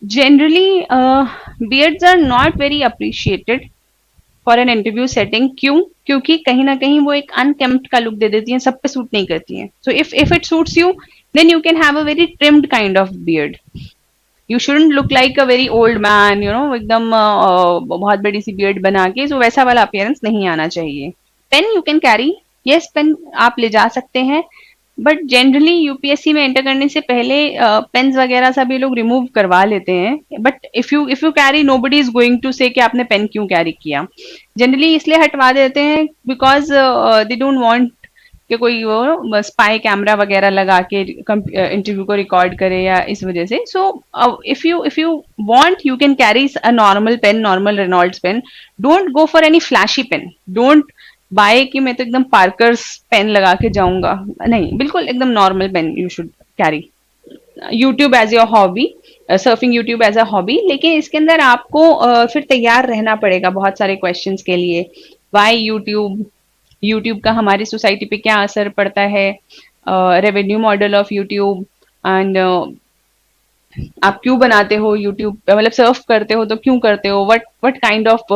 Generally beards are not very appreciated for an interview setting. क्यों? क्योंकि कहीं ना कहीं वो एक अनकेम्प्ड का लुक दे देती हैं, सब पे सूट नहीं करती हैं. So if it suits you, then you can have a very trimmed kind of beard. You shouldn't look like a very old man, you know, एकदम बहुत बड़ी सी beard बना के, so वैसा वाला appearance नहीं आना चाहिए. Pen you can carry, yes, pen आप ले जा सकते हैं, बट जनरली यूपीएससी में एंटर करने से पहले पेन्स वगैरह सब ये लोग रिमूव करवा लेते हैं. But if you carry, nobody is going to say कि आपने पेन क्यों कैरी किया. जनरली इसलिए हटवा देते हैं बिकॉज दे डोंट वांट कि कोई वो स्पाई कैमरा वगैरह लगा के इंटरव्यू को रिकॉर्ड करे या इस वजह से. So if you want you can carry a normal pen, normal Reynolds pen. Don't go for any flashy pen. Don't buy कि मैं तो एकदम पार्कर्स पेन लगा के जाऊंगा. नहीं, बिल्कुल एकदम normal pen you should carry. YouTube as your hobby, surfing YouTube as a hobby, लेकिन इसके अंदर आपको फिर तैयार रहना पड़ेगा बहुत सारे क्वेश्चंस के लिए. वाई यूट्यूब, यूट्यूब का हमारी सोसाइटी पे क्या असर पड़ता है, revenue model of YouTube, and आप क्यों बनाते हो यूट्यूब, मतलब सर्फ करते हो तो क्यों करते हो, what kind of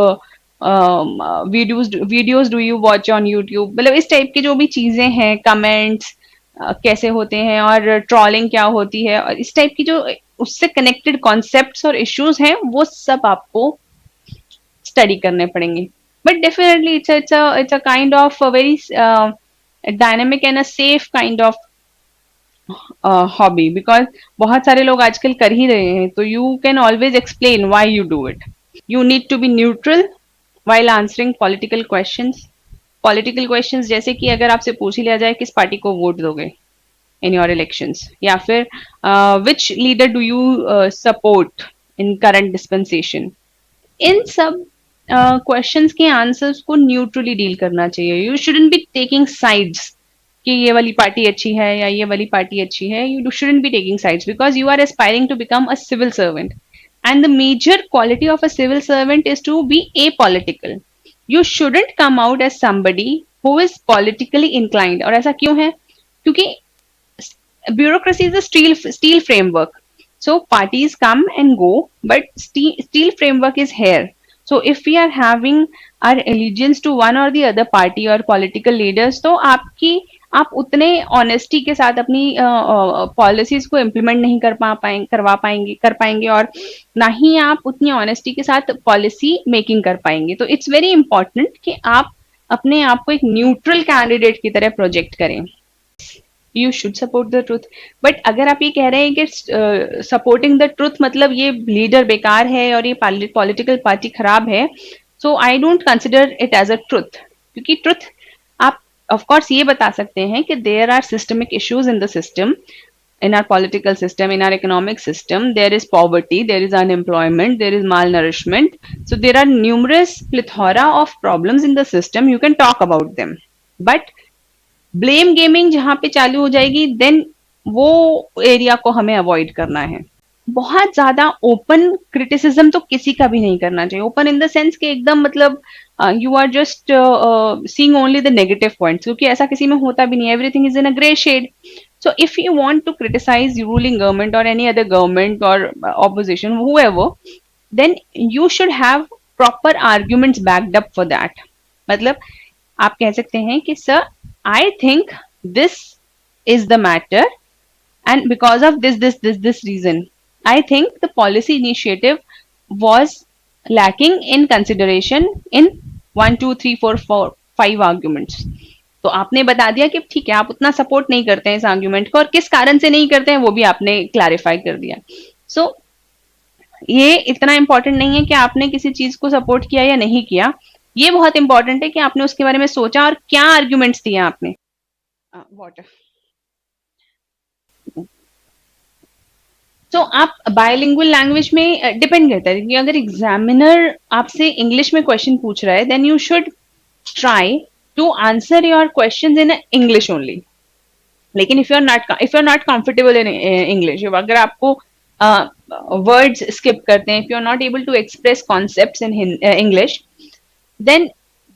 videos do you watch on YouTube. मतलब इस टाइप की जो भी चीजें हैं, कमेंट्स कैसे होते हैं और ट्रॉलिंग क्या होती है, और इस टाइप की जो उससे कनेक्टेड कॉन्सेप्ट्स और इश्यूज हैं, वो सब आपको स्टडी करने पड़ेंगे. But definitely it's a kind of a very dynamic and a safe kind of hobby, because बहुत सारे लोग आजकल कर ही रहे हैं. तो you can always explain why you do it. You need to be neutral while answering political questions. Political questions जैसे कि अगर आपसे पूछ ही लिया जाए किस पार्टी को वोट दोगे in your elections, या फिर which leader do you support in current dispensation. इन सब क्वेश्चंस के आंसर्स को न्यूट्रली डील करना चाहिए. You shouldn't be taking sides कि ये वाली पार्टी अच्छी है या ये वाली पार्टी अच्छी है. You shouldn't be taking sides because you are aspiring to become a civil servant. And the major quality of a civil servant is to be apolitical. You shouldn't come out as somebody who is politically inclined. और ऐसा क्यों है? क्योंकि bureaucracy is a steel framework. So parties come and go, but steel framework is here. So if we are having our allegiance to one or the other party or political leaders, तो आप उतने honesty के साथ अपनी policies को implement नहीं कर पाएंगे और ना ही आप उतनी ऑनेस्टी के साथ पॉलिसी मेकिंग कर पाएंगे. तो इट्स वेरी इंपॉर्टेंट कि आप अपने आप को एक न्यूट्रल कैंडिडेट की तरह प्रोजेक्ट करें. You should support the truth. But अगर आप ये कह रहे हैं कि सपोर्टिंग द ट्रुथ मतलब ये लीडर बेकार है और ये पॉलिटिकल पार्टी खराब है, so I don't consider it as a truth. क्योंकि ट्रुथ आप ऑफ कोर्स ये बता सकते हैं कि there are systemic issues in the system, in our political system, in our economic system. There is poverty, there is unemployment, there is malnourishment. So there are numerous plethora of problems in the system. You can talk about them. But blame gaming जहां पे चालू हो जाएगी, then वो area को हमें avoid करना है. बहुत ज्यादा ओपन क्रिटिसिज्म तो किसी का भी नहीं करना चाहिए. ओपन इन द सेंस कि एकदम मतलब you are just seeing only the negative points, क्योंकि ऐसा किसी में होता भी नहीं. Everything is in a grey shade. So if you want to criticize ruling government or any other government or opposition, whoever, then you should have proper arguments backed up for that. मतलब आप कह सकते हैं कि sir, I think this is the matter, and because of this reason, I think the policy initiative was lacking in consideration in 1, 2, 3, 4, 5 arguments. तो आपने बता दिया कि ठीक है, आप उतना सपोर्ट नहीं करते हैं इस आर्ग्यूमेंट को, और किस कारण से नहीं करते हैं वो भी आपने क्लैरिफाई कर दिया. सो ये इतना इंपॉर्टेंट नहीं है कि आपने किसी चीज को सपोर्ट किया या नहीं किया. ये बहुत इंपॉर्टेंट है कि आपने उसके बारे में सोचा और क्या आर्ग्यूमेंट्स दिए आपने. वाटर. तो आप बायलिंगुअल लैंग्वेज में डिपेंड करता है कि अगर एग्जामिनर आपसे इंग्लिश में क्वेश्चन पूछ रहा है, then you should try to answer your questions in English only. लेकिन if you're not comfortable in English, अगर आपको words skip करते हैं, if you're not able to express concepts in English, then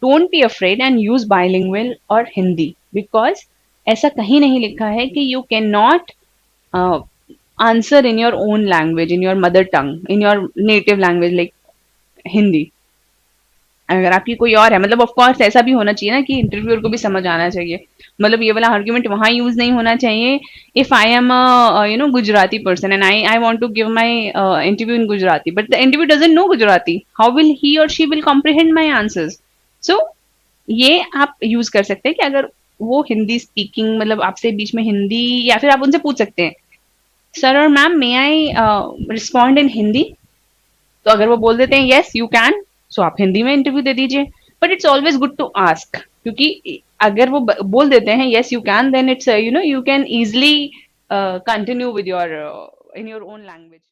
don't be afraid and use bilingual or Hindi, because ऐसा कहीं नहीं लिखा है कि you cannot answer in your own language, in your mother tongue, in your native language like Hindi. अगर आपकी कोई और है, मतलब ऑफ कोर्स ऐसा भी होना चाहिए ना कि इंटरव्यूअर को भी समझ आना चाहिए, मतलब ये वाला आर्ग्यूमेंट वहां यूज नहीं होना चाहिए. If I am Gujarati person and I want to give my interview in Gujarati, but the interview doesn't know Gujarati, how will he और she will comprehend my answers. So ये आप यूज कर सकते हैं कि अगर वो हिंदी स्पीकिंग, मतलब आपसे बीच में हिंदी, या फिर आप उनसे पूछ सकते हैं, सर और मैम मे आई रिस्पॉन्ड इन हिंदी. तो अगर वो बोल देते हैं यस यू कैन, सो आप हिंदी में इंटरव्यू दे दीजिए. But it's always good to ask, क्योंकि अगर वो बोल देते हैं yes you can, then it's you can easily continue with your in your own language.